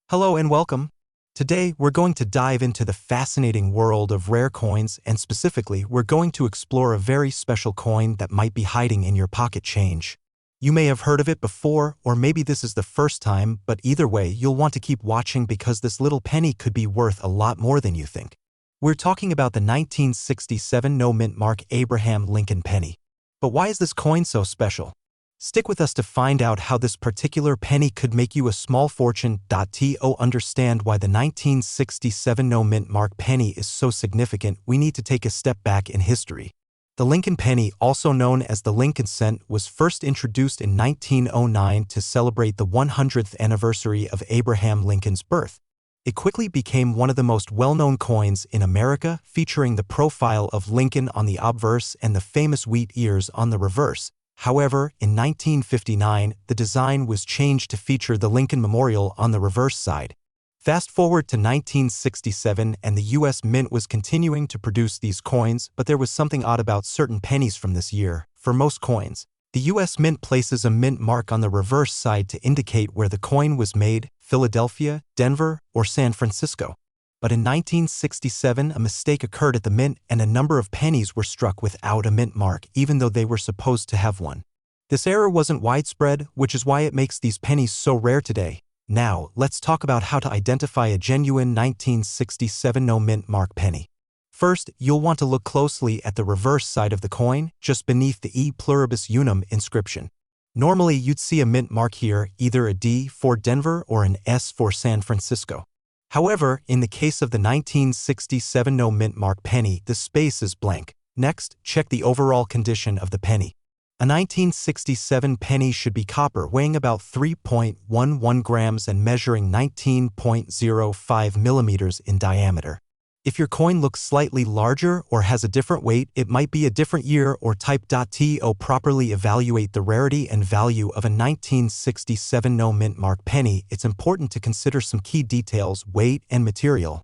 Hello and welcome. Today, we're going to dive into the fascinating world of rare coins, and specifically, we're going to explore a very special coin that might be hiding in your pocket change. You may have heard of it before, or maybe this is the first time, but either way, you'll want to keep watching because this little penny could be worth a lot more than you think. We're talking about the 1967 no-mint mark Abraham Lincoln penny. But why is this coin so special? Stick with us to find out how this particular penny could make you a small fortune. To understand why the 1967 no-mint mark penny is so significant, we need to take a step back in history. The Lincoln penny, also known as the Lincoln cent, was first introduced in 1909 to celebrate the 100th anniversary of Abraham Lincoln's birth. It quickly became one of the most well-known coins in America, featuring the profile of Lincoln on the obverse and the famous wheat ears on the reverse. However, in 1959, the design was changed to feature the Lincoln Memorial on the reverse side. Fast forward to 1967, and the U.S. Mint was continuing to produce these coins, but there was something odd about certain pennies from this year. For most coins, the U.S. Mint places a mint mark on the reverse side to indicate where the coin was made: Philadelphia, Denver, or San Francisco. But in 1967, a mistake occurred at the mint, and a number of pennies were struck without a mint mark, even though they were supposed to have one. This error wasn't widespread, which is why it makes these pennies so rare today. Now, let's talk about how to identify a genuine 1967 no-mint mark penny. First, you'll want to look closely at the reverse side of the coin, just beneath the E pluribus unum inscription. Normally, you'd see a mint mark here, either a D for Denver or an S for San Francisco. However, in the case of the 1967 no-mint mark penny, the space is blank. Next, check the overall condition of the penny. A 1967 penny should be copper, weighing about 3.11 grams and measuring 19.05 millimeters in diameter. If your coin looks slightly larger or has a different weight, it might be a different year or type. To properly evaluate the rarity and value of a 1967 no-mint mark penny, it's important to consider some key details: weight and material.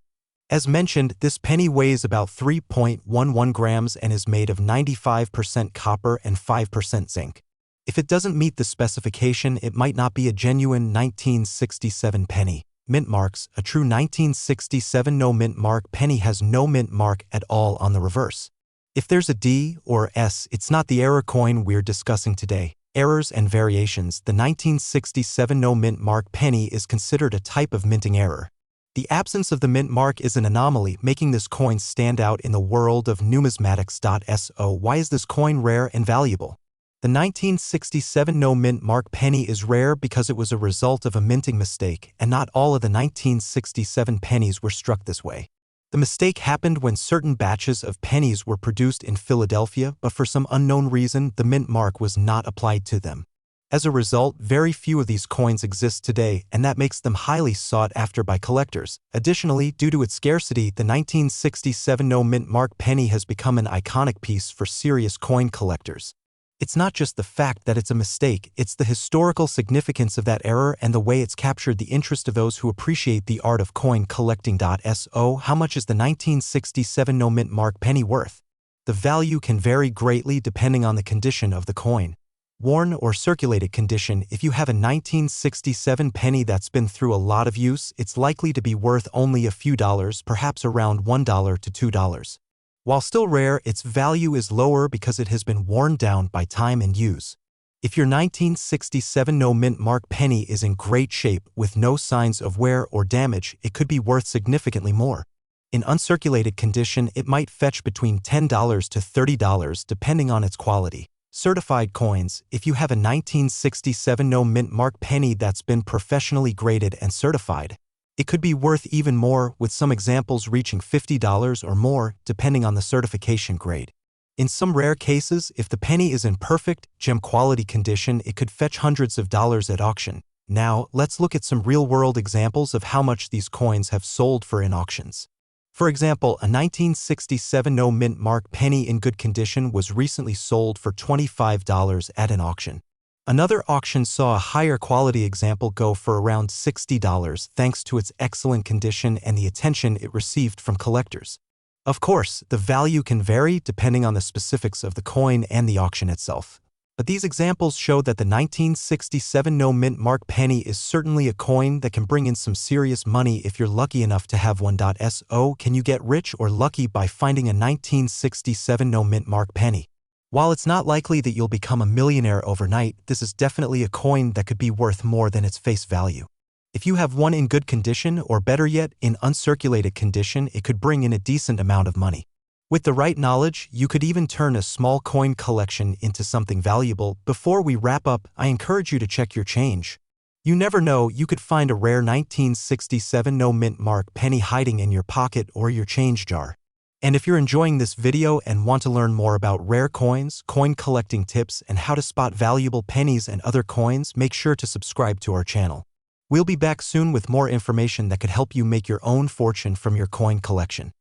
As mentioned, this penny weighs about 3.11 grams and is made of 95% copper and 5% zinc. If it doesn't meet the specification, it might not be a genuine 1967 penny. Mint marks: a true 1967 no-mint mark penny has no mint mark at all on the reverse. If there's a D or S, it's not the error coin we're discussing today. Errors and variations: the 1967 no-mint mark penny is considered a type of minting error. The absence of the mint mark is an anomaly, making this coin stand out in the world of numismatics. So why is this coin rare and valuable? The 1967 no-mint mark penny is rare because it was a result of a minting mistake, and not all of the 1967 pennies were struck this way. The mistake happened when certain batches of pennies were produced in Philadelphia, but for some unknown reason, the mint mark was not applied to them. As a result, very few of these coins exist today, and that makes them highly sought after by collectors. Additionally, due to its scarcity, the 1967 no-mint mark penny has become an iconic piece for serious coin collectors. It's not just the fact that it's a mistake, it's the historical significance of that error and the way it's captured the interest of those who appreciate the art of coin collecting. So how much is the 1967 no-mint mark penny worth? The value can vary greatly depending on the condition of the coin. Worn or circulated condition: if you have a 1967 penny that's been through a lot of use, it's likely to be worth only a few dollars, perhaps around $1 to $2. While still rare, its value is lower because it has been worn down by time and use. If your 1967 no-mint mark penny is in great shape with no signs of wear or damage, it could be worth significantly more. In uncirculated condition, it might fetch between $10 to $30 depending on its quality. Certified coins: if you have a 1967 no-mint mark penny that's been professionally graded and certified, it could be worth even more, with some examples reaching $50 or more, depending on the certification grade. In some rare cases, if the penny is in perfect, gem quality condition, it could fetch hundreds of dollars at auction. Now, let's look at some real-world examples of how much these coins have sold for in auctions. For example, a 1967 no-mint mark penny in good condition was recently sold for $25 at an auction. Another auction saw a higher quality example go for around $60 thanks to its excellent condition and the attention it received from collectors. Of course, the value can vary depending on the specifics of the coin and the auction itself. But these examples show that the 1967 no mint mark penny is certainly a coin that can bring in some serious money if you're lucky enough to have one. So, can you get rich or lucky by finding a 1967 no mint mark penny? While it's not likely that you'll become a millionaire overnight, this is definitely a coin that could be worth more than its face value. If you have one in good condition, or better yet, in uncirculated condition, it could bring in a decent amount of money. With the right knowledge, you could even turn a small coin collection into something valuable. Before we wrap up, I encourage you to check your change. You never know, you could find a rare 1967 no mint mark penny hiding in your pocket or your change jar. And if you're enjoying this video and want to learn more about rare coins, coin collecting tips, and how to spot valuable pennies and other coins, make sure to subscribe to our channel. We'll be back soon with more information that could help you make your own fortune from your coin collection.